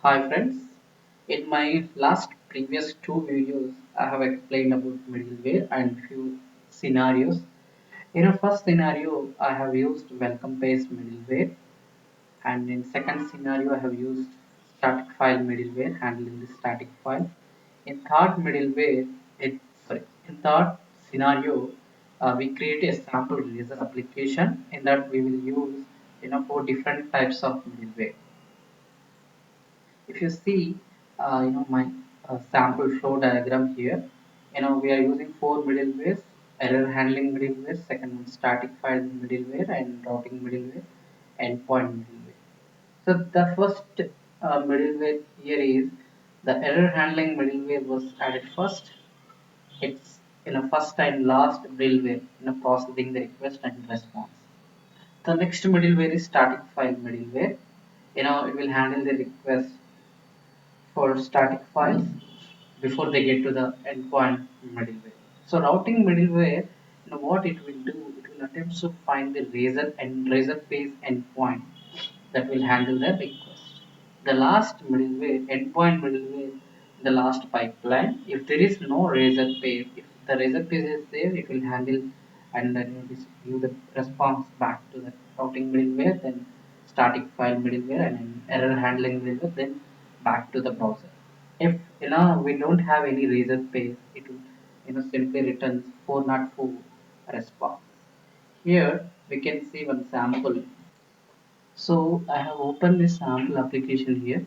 Hi friends, in my last previous two videos I have explained about middleware and few scenarios. In a first scenario I have used welcome page middleware, and in second scenario I have used static file middleware handling the static file. In third middleware, in third scenario we create a sample user application in that we will use four different types of middleware. If you see, my sample flow diagram here, we are using four middlewares: error handling middleware, second one static file middleware, and routing middleware, endpoint middleware. So the first middleware here is the error handling middleware was added first. It's first and last middleware processing the request and response. The next middleware is static file middleware. It will handle the request for static files before they get to the endpoint middleware. So routing middleware, what it will do, it will attempt to find the razor and razor page endpoint that will handle the request. The last middleware, endpoint middleware, the last pipeline. If there is no razor page, if the razor page is there, it will handle and then give the response back to the routing middleware, then static file middleware, and then error handling middleware, then back to the browser. If we don't have any razor page, it will simply returns 404 response. Here we can see one sample. So I have opened this sample application here.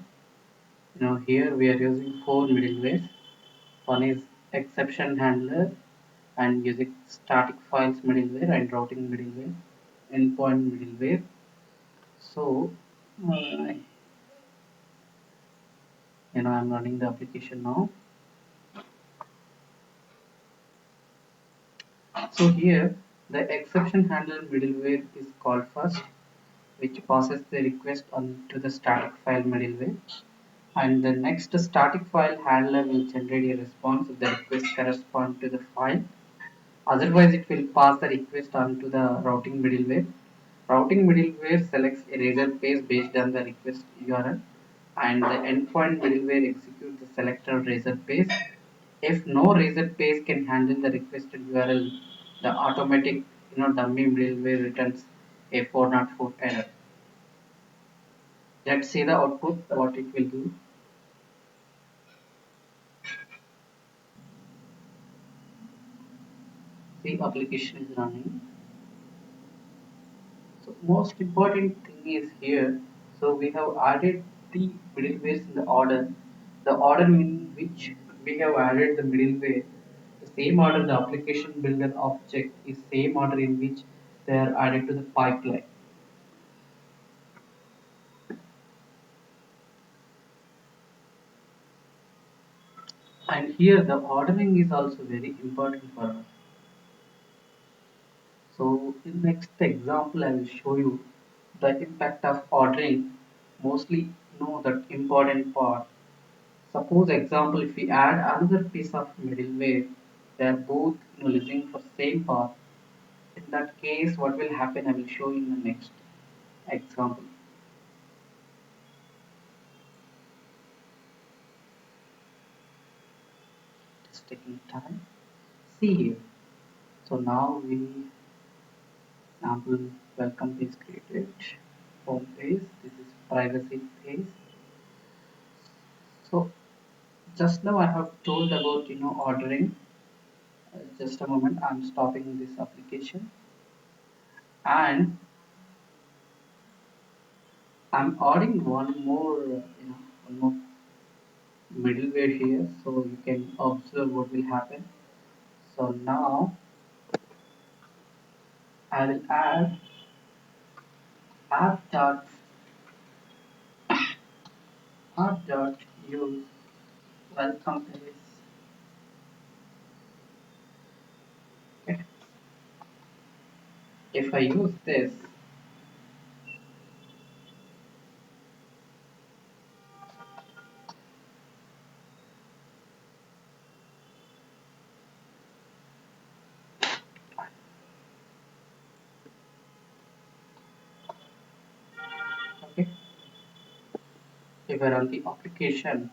Here we are using four middlewares. One is exception handler and using static files middleware and routing middleware, endpoint middleware. So I'm running the application now. So here the exception handler middleware is called first, which passes the request onto the static file middleware. And the next static file handler will generate a response if the request corresponds to the file. Otherwise, it will pass the request on to the routing middleware. Routing middleware selects a razor page based on the request URL, and the endpoint middleware executes the selected razor page. If no razor page can handle the requested URL, the automatic dummy middleware returns a 404 error. Let's see the output, what it will do. The application is running. So most important thing is here. So we have added the middlewares in the order. The order in which we have added the middleware, the same order the application builder object is same order in which they are added to the pipeline. And here the ordering is also very important for us. So in next example I will show you the impact of ordering. Mostly know that important part. Suppose example, if we add another piece of middleware, they are both listening for same path. In that case, what will happen? I will show you in the next example. It's taking time. See here. So now we sample welcome page created, home page. This is privacy page. So just now I have told about ordering. Just a moment. I'm stopping this application and I'm adding one more. One more middleware here, so you can observe what will happen. So now I will add app dot use welcome page. Okay. If I use this, okay, if I run the application,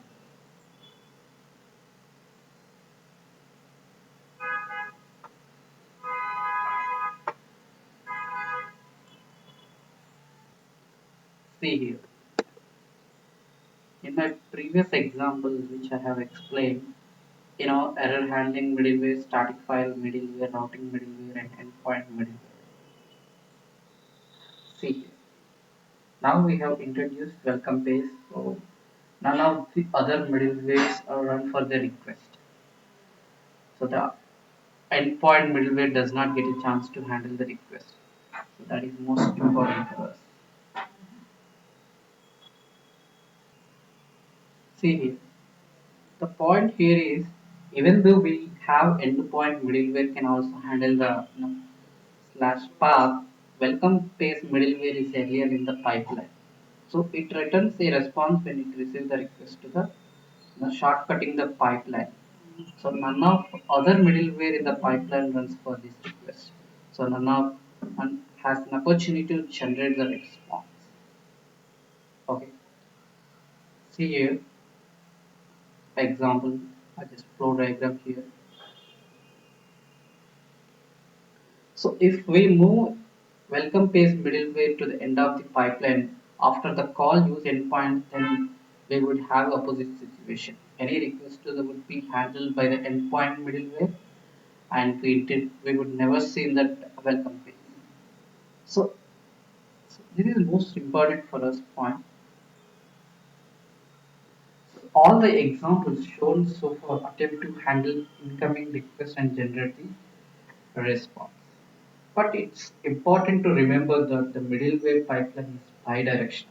see here. In my previous examples, which I have explained, error handling middleware, static file middleware, routing middleware, and endpoint middleware. See here. Now we have introduced welcome page, so none of the other middlewares are run for the request. So the endpoint middleware does not get a chance to handle the request. So that is most important for us. See here. The point here is even though we have endpoint middleware can also handle the slash path, welcome page middleware is earlier in the pipeline. So it returns a response when it receives the request to the shortcutting the pipeline. So none of other middleware in the pipeline runs for this request. So none has an opportunity to generate the response. Okay. See here, example, I just flow diagram here. So if we move welcome page middleware to the end of the pipeline after the call use endpoint, then we would have opposite situation. Any request to the would be handled by the endpoint middleware, and we would never see that welcome page. So, so this is most important for us point. So all the examples shown so far attempt to handle incoming request and generate the response. But it's important to remember that the middleware pipeline is bidirectional.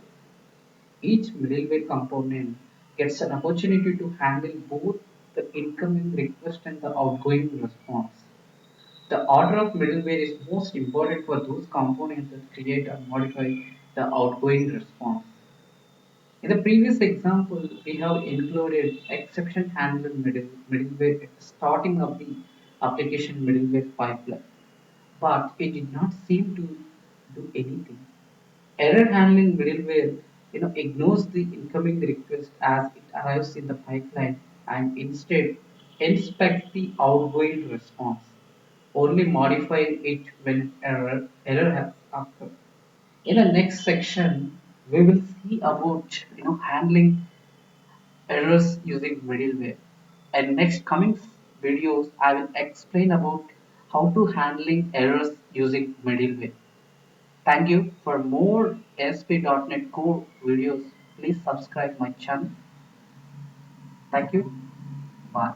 Each middleware component gets an opportunity to handle both the incoming request and the outgoing response. The order of middleware is most important for those components that create and modify the outgoing response. In the previous example, we have included exception handler middleware at the starting of the application middleware pipeline, but it did not seem to do anything. Error handling middleware, ignores the incoming request as it arrives in the pipeline and instead inspect the outgoing response, only modifying it when error has occurred. In the next section, we will see about handling errors using middleware. And next coming videos, I will explain about how to handling errors using middleware. Thank you. For more ASP.NET Core videos, please subscribe my channel. Thank you. Bye.